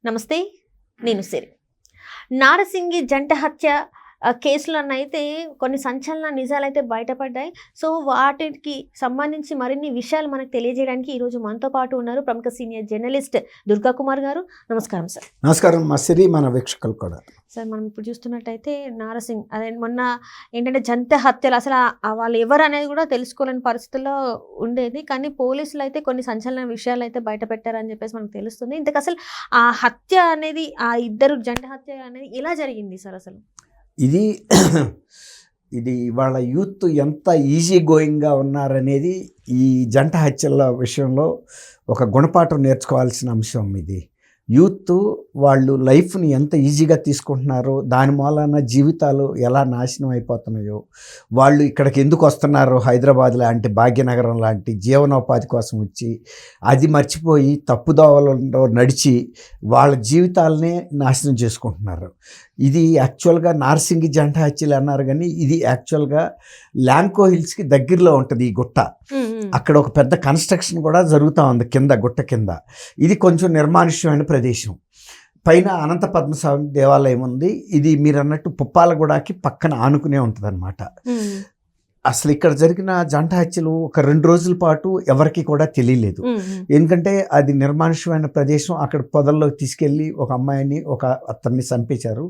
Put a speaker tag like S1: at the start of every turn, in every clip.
S1: నమస్తే, నేను సిరి. నారసింగి జంట హత్య కేసులోనైతే కొన్ని సంచలన నిజాలైతే బయటపడ్డాయి. సో వాటికి సంబంధించి మరిన్ని విషయాలు మనకు తెలియజేయడానికి ఈరోజు మనతో పాటు ఉన్నారు ప్రముఖ సీనియర్ జర్నలిస్ట్ దుర్గా కుమార్ గారు. నమస్కారం సార్.
S2: నమస్కారం మా సిరి, మన వీక్షకులు కూడా.
S1: సార్, మనం ఇప్పుడు చూస్తున్నట్టయితే నారసింగ్ అదే మొన్న ఏంటంటే జంట హత్యలు అసలు వాళ్ళు ఎవరు అనేది కూడా తెలుసుకోలేని పరిస్థితుల్లో ఉండేది. కానీ పోలీసులు అయితే కొన్ని సంచలన విషయాలు అయితే బయట పెట్టారని చెప్పేసి మనకు తెలుస్తుంది. ఇంతకు అసలు ఆ హత్య అనేది, ఆ ఇద్దరు జంట హత్య అనేది ఎలా జరిగింది సార్? అసలు
S2: ఇది వాళ్ళ యూత్ ఎంత ఈజీ గోయింగ్గా ఉన్నారనేది ఈ జంట హత్యల విషయంలో ఒక గుణపాఠం నేర్చుకోవాల్సిన అంశం. ఇది యూత్ వాళ్ళు లైఫ్ని ఎంత ఈజీగా తీసుకుంటున్నారో, దాని మూలాన జీవితాలు ఎలా నాశనం అయిపోతున్నాయో, వాళ్ళు ఇక్కడికి ఎందుకు వస్తున్నారో, హైదరాబాద్ లాంటి భాగ్యనగరం లాంటి జీవనోపాధి కోసం వచ్చి అది మర్చిపోయి తప్పుదోవలలో నడిచి వాళ్ళ జీవితాలనే నాశనం చేసుకుంటున్నారు. ఇది యాక్చువల్గా నార్సింగి జంట హత్యలు అన్నారు, కానీ ఇది యాక్చువల్గా ల్యాంకో హిల్స్కి దగ్గరలో ఉంటుంది ఈ గుట్ట. అక్కడ ఒక పెద్ద కన్స్ట్రక్షన్ కూడా జరుగుతూ ఉంది కింద, గుట్ట కింద. ఇది కొంచెం నిర్మానుష్యమైన ప్రదేశం. పైన అనంత పద్మస్వామి దేవాలయం ఉంది. ఇది మీరు అన్నట్టు పుప్పాలగూడకి పక్కన ఆనుకునే ఉంటుంది అనమాట. అసలు ఇక్కడ జరిగిన జంట హత్యలు ఒక 2 రోజుల పాటు ఎవరికి కూడా తెలియలేదు. ఎందుకంటే అది నిర్మానుష్యమైన ప్రదేశం. అక్కడ పొదల్లోకి తీసుకెళ్ళి ఒక అమ్మాయిని, ఒక అతన్ని చంపేశారు.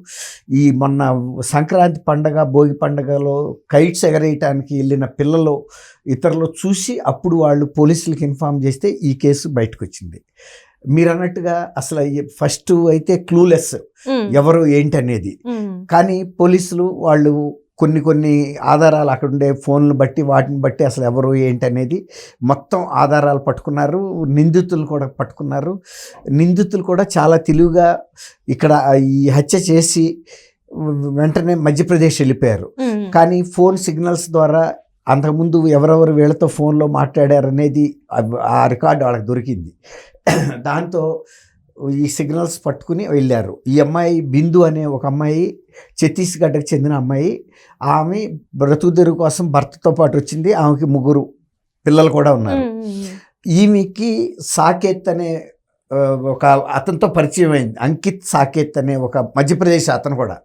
S2: ఈ మొన్న సంక్రాంతి పండగ, భోగి పండగలో కైట్స్ ఎగరేయటానికి వెళ్ళిన పిల్లలు ఇతరులు చూసి అప్పుడు వాళ్ళు పోలీసులకు ఇన్ఫార్మ్ చేస్తే ఈ కేసు బయటకు వచ్చింది. మీరు అన్నట్టుగా అసలు ఫస్ట్ అయితే క్లూలెస్ ఎవరు ఏంటి అనేది. కానీ పోలీసులు వాళ్ళు కొన్ని ఆధారాలు, అక్కడ ఉండే ఫోన్లు బట్టి వాటిని బట్టి అసలు ఎవరు ఏంటి అనేది మొత్తం ఆధారాలు పట్టుకున్నారు. నిందితులు కూడా పట్టుకున్నారు. నిందితులు కూడా చాలా తెలివిగా ఇక్కడ ఈ హత్య చేసి వెంటనే మధ్యప్రదేశ్ వెళ్ళిపోయారు. కానీ ఫోన్ సిగ్నల్స్ ద్వారా అంతకుముందు ఎవరెవరు వీళ్ళతో ఫోన్లో మాట్లాడారనేది ఆ రికార్డు వాళ్ళకి దొరికింది. దాంతో ఈ సిగ్నల్స్ పట్టుకుని వెళ్ళారు. ఈ అమ్మాయి బిందు అనే ఒక అమ్మాయి, ఛత్తీస్గఢ్కి చెందిన అమ్మాయి. ఆమె బ్రతుకుదెరువు కోసం భర్తతో పాటు వచ్చింది. ఆమెకి 3 పిల్లలు కూడా ఉన్నారు. ఈమెకి సాకేత్ అనే ఒక అతనితో పరిచయం అయింది. అంకిత్ సాకేత్ అనే ఒక మధ్యప్రదేశ్ అతను కూడా.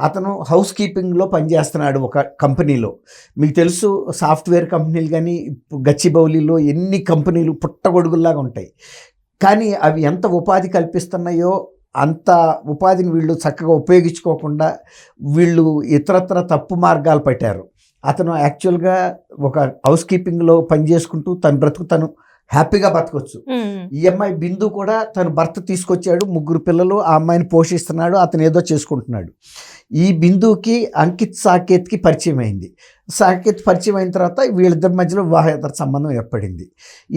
S2: అతను హౌస్ కీపింగ్లో పనిచేస్తున్నాడు ఒక కంపెనీలో. మీకు తెలుసు, సాఫ్ట్వేర్ కంపెనీలు కానీ గచ్చిబౌలిలో ఎన్ని కంపెనీలు పుట్టగొడుగుల్లాగా ఉంటాయి. కానీ అవి ఎంత ఉపాధి కల్పిస్తున్నాయో అంత ఉపాధిని వీళ్ళు చక్కగా ఉపయోగించుకోకుండా వీళ్ళు ఇతరత్ర తప్పు మార్గాలు పట్టారు. అతను యాక్చువల్గా ఒక హౌస్ కీపింగ్లో పనిచేసుకుంటూ తన బ్రతుకు తను హ్యాపీగా బతకొచ్చు. ఈ అమ్మాయి బిందు కూడా తన భర్త తీసుకొచ్చాడు, 3 పిల్లలు, ఆ అమ్మాయిని పోషిస్తున్నాడు, అతను ఏదో చేసుకుంటున్నాడు. ఈ బిందుకి అంకిత్ సాకేత్కి పరిచయం అయింది. సాకేత్ పరిచయం అయిన తర్వాత వీళ్ళిద్దరి మధ్యలో వివాహేతర సంబంధం ఏర్పడింది.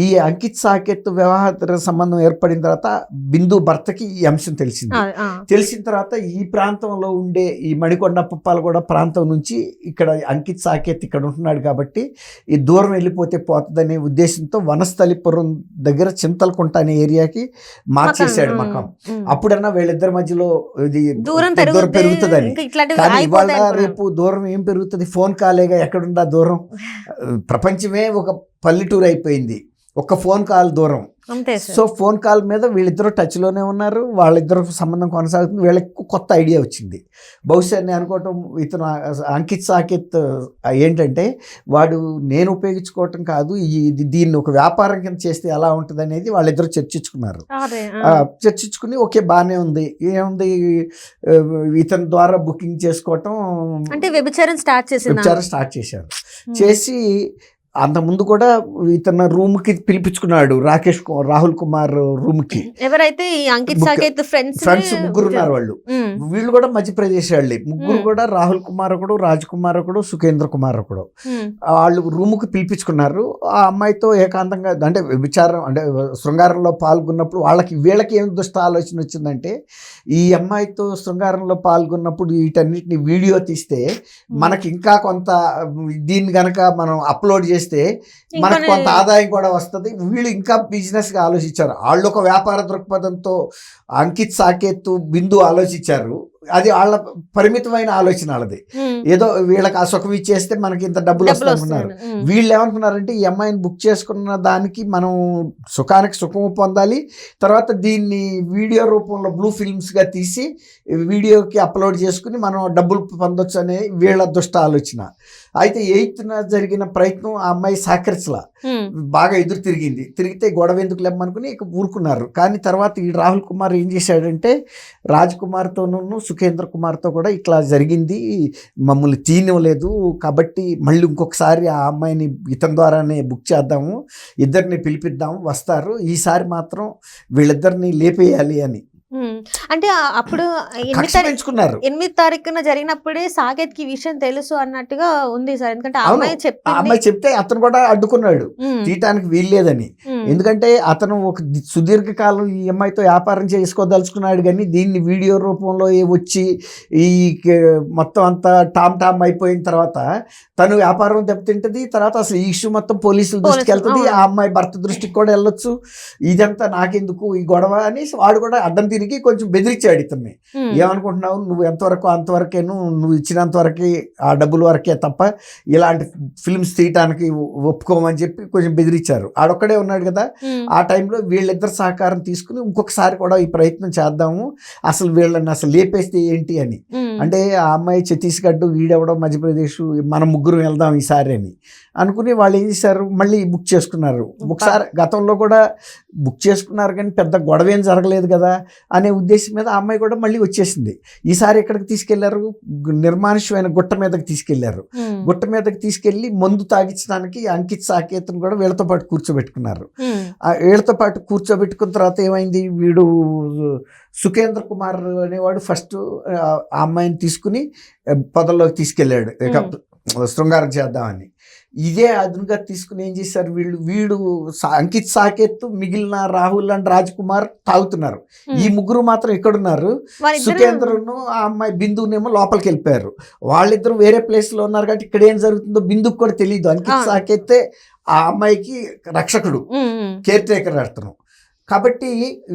S2: ఈ అంకిత్ సాకేత్ వివాహేతర సంబంధం ఏర్పడిన తర్వాత బిందు భర్తకి ఈ అంశం తెలిసింది. తెలిసిన తర్వాత ఈ ప్రాంతంలో ఉండే ఈ మణికొండ, పుప్పాలగూడ ప్రాంతం నుంచి ఇక్కడ అంకిత్ సాకేత్ ఇక్కడ ఉంటున్నాడు కాబట్టి ఈ దూరం వెళ్ళిపోతే పోతుందనే ఉద్దేశంతో వనస్థలిపురం దగ్గర చింతలకుంట అనే ఏరియాకి మార్చేశాడు మకం. అప్పుడన్నా వీళ్ళిద్దరి మధ్యలో ఇది దూరం పెరుగుతుందని. కానీ ఇవాళ రేపు దూరం ఏం పెరుగుతుంది? ఫోన్ కాలేగా ఎక్కడుందా దూరం? ప్రపంచమే ఒక పల్లెటూరు అయిపోయింది ఒక్క ఫోన్ కాల్ దూరం. సో ఫోన్ కాల్ మీద వీళ్ళిద్దరూ టచ్లోనే ఉన్నారు. వాళ్ళిద్దరు సంబంధం కొనసాగుతుంది. వీళ్ళకి కొత్త ఐడియా వచ్చింది. బహుశా నేను అనుకోవటం, ఇతను అంకిత్ సాకేత్ ఏంటంటే వాడు నేను ఉపయోగించుకోవటం కాదు, దీన్ని ఒక వ్యాపారం కింద చేస్తే ఎలా ఉంటుంది అనేది వాళ్ళిద్దరు చర్చించుకున్నారు. చర్చించుకుని ఓకే బాగానే ఉంది, ఏముంది ఇతని ద్వారా బుకింగ్ చేసుకోవటం,
S1: అంటే వ్యభిచారం స్టార్ట్
S2: చేశారు. చేసి అంతకుముందు కూడా ఇతను రూమ్కి పిలిపించుకున్నాడు, రాహుల్ కుమార్ రూమ్కి.
S1: ఎవరైతే అంకిత్ సాకేత్ ఫ్రెండ్స్
S2: 3 ఉన్నారు. వీళ్ళు కూడా మధ్యప్రదేశ్ వాళ్ళే. 3 కూడా రాహుల్ కుమార్ ఒకడు, రాజ్ కుమార్ ఒకడు, సుఖేంద్ర కుమార్ ఒకడు. వాళ్ళు రూమ్కి పిలిపించుకున్నారు. ఆ అమ్మాయితో ఏకాంతంగా, అంటే విచారం, అంటే శృంగారంలో పాల్గొన్నప్పుడు వీళ్ళకి ఏం దుష్ట ఆలోచన వచ్చిందంటే, ఈ అమ్మాయితో శృంగారంలో పాల్గొన్నప్పుడు వీటన్నిటిని వీడియో తీస్తే మనకి ఇంకా కొంత దీన్ని కనుక మనం అప్లోడ్ చేస్తే మనకు కొంత ఆదాయం కూడా వస్తుంది. వీళ్ళు ఇంకా బిజినెస్గా ఆలోచించారు. వాళ్ళు ఒక వ్యాపార దృక్పథంతో అంకిత్ సాకేత్, బిందు ఆలోచించారు. అది వాళ్ళ పరిమితమైన ఆలోచన వాళ్ళది. ఏదో వీళ్ళకి ఆ సుఖం ఇచ్చేస్తే మనకి ఇంత డబ్బులు వస్తాయనుకున్నారు. వీళ్ళు ఏమనుకున్నారంటే ఈ అమ్మాయిని బుక్ చేసుకున్న దానికి మనం సుఖానికి సుఖము పొందాలి, తర్వాత దీన్ని వీడియో రూపంలో బ్లూ ఫిల్మ్స్గా తీసి వీడియోకి అప్లోడ్ చేసుకుని మనం డబ్బులు పొందొచ్చు అనే వీళ్ళ దుష్ట ఆలోచన. అయితే 8న జరిగిన ప్రయత్నం ఆ అమ్మాయి సహకరించలా, బాగా ఎదురు తిరిగితే గొడవ ఎందుకు లేమనుకుని ఇక ఊరుకున్నారు. కానీ తర్వాత ఈ రాహుల్ కుమార్ ఏం చేశాడంటే రాజ్ కుమార్తోనూ సుఖేంద్ర కుమార్తో కూడా ఇట్లా జరిగింది, మమ్మల్ని తీయనివ్వలేదు, కాబట్టి మళ్ళీ ఇంకొకసారి ఆ అమ్మాయిని ఇతని ద్వారానే బుక్ చేద్దాము, ఇద్దరిని పిలిపిద్దాము, వస్తారు, ఈసారి మాత్రం వీళ్ళిద్దరిని లేపేయాలి అని.
S1: అంటే అప్పుడు 8 తారీఖున జరిగినప్పుడే సాకేత్ కి విషయం తెలుసు అన్నట్టుగా ఉంది సార్. ఎందుకంటే ఆ అమ్మాయి
S2: చెప్తే అతను కూడా అడ్డుకున్నాడు, తీయటానికి వీల్లేదని. ఎందుకంటే అతను ఒక సుదీర్ఘకాలం ఈ అమ్మాయితో వ్యాపారం చేసుకోదలుచుకున్నాడు, కానీ దీన్ని వీడియో రూపంలో వచ్చి ఈ మొత్తం అంతా టామ్ అయిపోయిన తర్వాత తను వ్యాపారం దెబ్బతింటది, తర్వాత అసలు ఈ ఇష్యూ మొత్తం పోలీసుల దృష్టికి వెళ్తుంది, ఆ అమ్మాయి భర్త దృష్టికి కూడా వెళ్ళొచ్చు, ఇదంతా నాకెందుకు ఈ గొడవ అని వాడు కూడా అడ్డం తిరిగి కొంచెం బెదిరించాడు ఇతన్ని. ఏమనుకుంటున్నావు, నువ్వు ఎంతవరకు అంతవరకేను, నువ్వు ఇచ్చినంత వరకే ఆ డబ్బుల వరకే తప్ప ఇలాంటి ఫిల్మ్స్ తీయటానికి ఒప్పుకోమని చెప్పి కొంచెం బెదిరించారు. ఆడొక్కడే ఉన్నాడు కదా. ఆ టైంలో వీళ్ళిద్దరు సహకారం తీసుకుని ఇంకొకసారి కూడా ఈ ప్రయత్నం చేద్దాము, అసలు వీళ్ళని అసలు లేపేస్తే ఏంటి అని. అంటే ఆ అమ్మాయి ఛత్తీస్గఢ్, వీడెవడం మధ్యప్రదేశ్, మనం ముగ్గురు వెళ్దాం ఈసారి అని అనుకుని వాళ్ళు ఏం చేశారు, మళ్ళీ బుక్ చేసుకున్నారు. ఒకసారి గతంలో కూడా బుక్ చేసుకున్నారు కానీ పెద్ద గొడవ ఏం జరగలేదు కదా అనే ఉద్దేశం మీద ఆ అమ్మాయి కూడా మళ్ళీ వచ్చేసింది. ఈసారి ఎక్కడికి తీసుకెళ్లారు, నిర్మానుష్యమైన గుట్ట మీదకి తీసుకెళ్లారు. గుట్ట మీదకి తీసుకెళ్లి మందు తాగించడానికి అంకిత్ సాకేత్ను కూడా వీళ్ళతో పాటు కూర్చోబెట్టుకున్నారు. వీళ్ళతో పాటు కూర్చోబెట్టుకున్న తర్వాత ఏమైంది, వీడు సుఖేంద్ర కుమార్ అనేవాడు ఫస్ట్ ఆ అమ్మాయిని తీసుకుని పొదల్లోకి తీసుకెళ్ళాడు శృంగారం చేద్దామని. ఇదే అదునుగా తీసుకుని ఏం చేశారు వీడు అంకిత్ సాకేత్, మిగిలిన రాహుల్ అండ్ రాజ్ కుమార్ తాగుతున్నారు. ఈ ముగ్గురు మాత్రం ఎక్కడున్నారు, సుఖేంద్రను ఆ అమ్మాయి బిందునేమో లోపలికి వెళ్ళిపోయారు. వాళ్ళిద్దరు వేరే ప్లేస్లో ఉన్నారు కాబట్టి ఇక్కడ ఏం జరుగుతుందో బిందుకు కూడా తెలియదు. అంకిత్ సాకేతే ఆ అమ్మాయికి రక్షకుడు, కేర్ టేకర్ అతను. కాబట్టి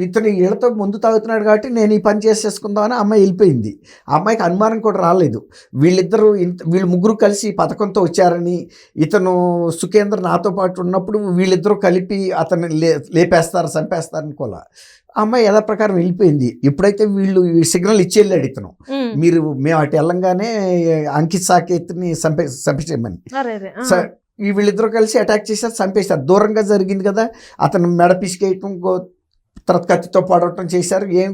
S2: ఇతను వీళ్ళతో ముందు తాగుతున్నాడు కాబట్టి నేను ఈ పని చేసేసుకుందామని అమ్మాయి వెళ్ళిపోయింది. ఆ అమ్మాయికి అనుమానం కూడా రాలేదు, వీళ్ళు ముగ్గురు కలిసి పథకంతో వచ్చారని, ఇతను సుఖేంద్ర నాతో పాటు ఉన్నప్పుడు వీళ్ళిద్దరూ కలిపి అతన్ని లేపేస్తారు, చంపేస్తారనుకోలే. ఆ అమ్మాయి యథా ప్రకారం వెళ్ళిపోయింది. ఎప్పుడైతే వీళ్ళు సిగ్నల్ ఇచ్చి వెళ్ళాడు ఇతను, మేము అటు వెళ్ళంగానే అంకిత్ సాకేత్ని చంపేసేయమని, ఈ వీళ్ళిద్దరూ కలిసి అటాక్ చేశారు, చంపేశారు. దూరంగా జరిగింది కదా, అతను మెడ పిసికేయటం, తర్వాత కత్తితో పడవటం చేశారు. ఏం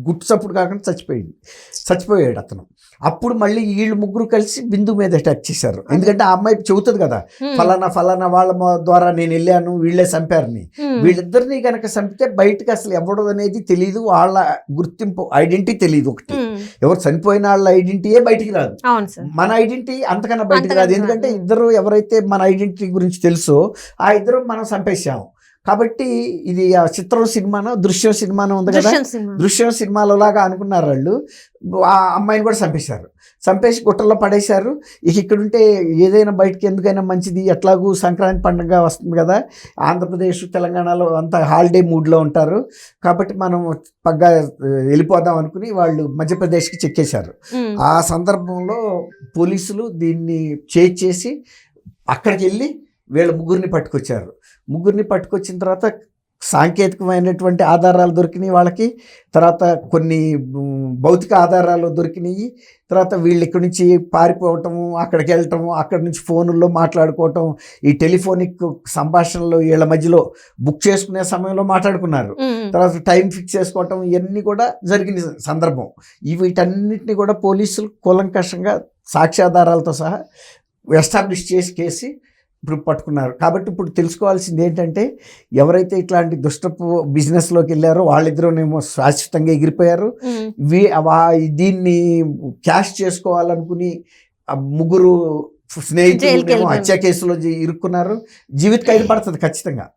S2: గుట్టు చప్పుడు కాకుండా చచ్చిపోయాడు అతను. అప్పుడు మళ్ళీ వీళ్ళు ముగ్గురు కలిసి బిందు మీద అటాక్ చేశారు. ఎందుకంటే ఆ అమ్మాయి చెబుతుంది కదా, ఫలానా వాళ్ళ ద్వారా నేను వెళ్ళాను, వీళ్ళే చంపారని. వీళ్ళిద్దరిని కనుక చంపితే బయటకు అసలు ఎవడు అనేది తెలియదు, వాళ్ళ గుర్తింపు ఐడెంటిటీ తెలియదు. ఒకటి, ఎవరు చనిపోయిన వాళ్ళ ఐడెంటిటీయే బయటికి రాదు, మన ఐడెంటిటీ అంతకన్నా బయటికి రాదు. ఎందుకంటే ఇద్దరు ఎవరైతే మన ఐడెంటిటీ గురించి తెలుసో ఆ ఇద్దరు మనం చంపేశాము. కాబట్టి ఇది చిత్రం సినిమానో దృశ్యం సినిమానో ఉంది కదా, దృశ్యం సినిమాలో లాగా అనుకున్నారు వాళ్ళు. ఆ అమ్మాయిని కూడా చంపేసి గుట్టల్లో పడేశారు. ఇక్కడుంటే ఏదైనా బయటకి ఎందుకైనా మంచిది, ఎట్లాగూ సంక్రాంతి పండుగ వస్తుంది కదా, ఆంధ్రప్రదేశ్ తెలంగాణలో అంతా హాలిడే మూడ్లో ఉంటారు కాబట్టి మనం పగ్గా వెళ్ళిపోదాం అనుకుని వాళ్ళు మధ్యప్రదేశ్కి చెక్కేశారు. ఆ సందర్భంలో పోలీసులు దీన్ని చేసి అక్కడికి వెళ్ళి వీళ్ళ ముగ్గురిని పట్టుకొచ్చిన తర్వాత సాంకేతికమైనటువంటి ఆధారాలు దొరికినాయి వాళ్ళకి, తర్వాత కొన్ని భౌతిక ఆధారాలు దొరికినాయి. తర్వాత వీళ్ళు ఇక్కడి నుంచి పారిపోవటము, అక్కడికి వెళ్ళటము, అక్కడి నుంచి ఫోనుల్లో మాట్లాడుకోవటం, ఈ టెలిఫోనిక్ సంభాషణలు వీళ్ళ మధ్యలో బుక్ చేసుకునే సమయంలో మాట్లాడుకున్నారు. తర్వాత టైం ఫిక్స్ చేసుకోవటం, ఇవన్నీ కూడా జరిగిన సందర్భం. వీటన్నిటిని కూడా పోలీసులు కూలంకషంగా సాక్ష్యాధారాలతో సహా ఎస్టాబ్లిష్ కేసి ఇప్పుడు పట్టుకున్నారు. కాబట్టి ఇప్పుడు తెలుసుకోవాల్సింది ఏంటంటే, ఎవరైతే ఇట్లాంటి దుష్టపు బిజినెస్లోకి వెళ్ళారో వాళ్ళిద్దరూనేమో శాశ్వతంగా ఎగిరిపోయారు. దీన్ని క్యాష్ చేసుకోవాలనుకుని ముగ్గురు స్నేహితులు హత్య కేసులో ఇరుక్కున్నారు. జీవిత ఖైదు పడుతుంది ఖచ్చితంగా.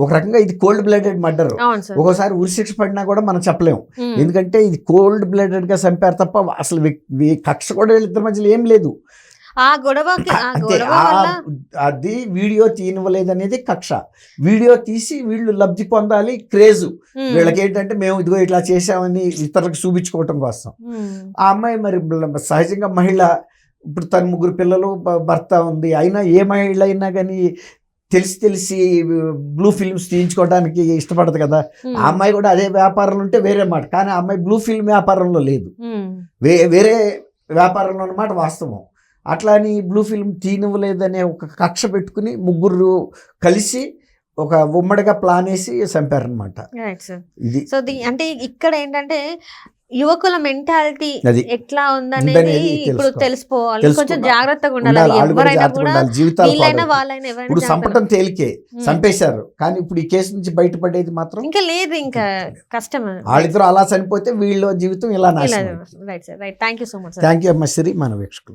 S2: ఒక రకంగా ఇది కోల్డ్ బ్లడెడ్ మర్డర్. ఒక్కోసారి ఉరిశిక్ష పడినా కూడా మనం చెప్పలేము, ఎందుకంటే ఇది కోల్డ్ బ్లడెడ్ గా చంపారు తప్ప అసలు కక్ష కూడా వీళ్ళిద్దరి మధ్యలో ఏం లేదు.
S1: ఆ గొడవకి ఆ
S2: అంతే
S1: గొడవ వల్ల
S2: అది వీడియో తీయనివ్వలేదనేది కక్ష. వీడియో తీసి వీళ్ళు లబ్ధి పొందాలి, క్రేజు. వీళ్ళకి ఏంటంటే మేము ఇదిగో ఇట్లా చేసామని ఇతరులకు చూపించుకోవటం కోసం. ఆ అమ్మాయి మరి సహజంగా మహిళ, ఇప్పుడు తన 3 పిల్లలు భర్త ఉంది, అయినా ఏ మహిళ అయినా కానీ తెలిసి బ్లూ ఫిల్మ్స్ తీయించుకోవడానికి ఇష్టపడదు కదా. ఆ అమ్మాయి కూడా అదే వ్యాపారంలో ఉంటే వేరే మాట, కానీ ఆ అమ్మాయి బ్లూ ఫిల్మ్ వ్యాపారంలో లేదు, వేరే వ్యాపారంలో అన్నమాట వాస్తవం. అట్లా అని బ్లూ ఫిల్మ్ తీయనివ్వలేదనే ఒక కక్ష పెట్టుకుని 3 కలిసి ఒక ఉమ్మడిగా ప్లాన్ వేసి చంపారనమాట. ఇది
S1: సో అంటే ఇక్కడ ఏంటంటే యువకుల మెంటాలిటీ
S2: అది
S1: ఎట్లా ఉందనేది
S2: ఉందనేది
S1: ఇప్పుడు తెలిసిపోవాలి, కొంచెం
S2: తెలుసుకున్నా-
S1: జాగ్రత్తగా ఉండాలి.
S2: ఉండాలి,
S1: అది
S2: వాళ్ళు కూడా
S1: ఎవరైనా
S2: జాగ్రత్తగా
S1: కూడా
S2: ఉండాలి, జీవితాలు
S1: వీళ్ళైనా
S2: పాడవుతాయి.
S1: వాళ్ళైనా ఎవరైనా
S2: ఇప్పుడు
S1: జాగ్రత్తగా
S2: చంపటం తేలికే, చంపేశారు, కానీ ఇప్పుడు ఈ కేసు నుంచి బయటపడేది మాత్రం
S1: ఇంకా లేదు, ఇంకా కష్టం.
S2: వాళ్ళిద్దరూ అలా చనిపోతే వీళ్ళ జీవితం ఇలా నాశనం.
S1: Right sir, right. Thank you so much.
S2: Thank you అమ్మ శ్రీ, మన వీక్షకులు.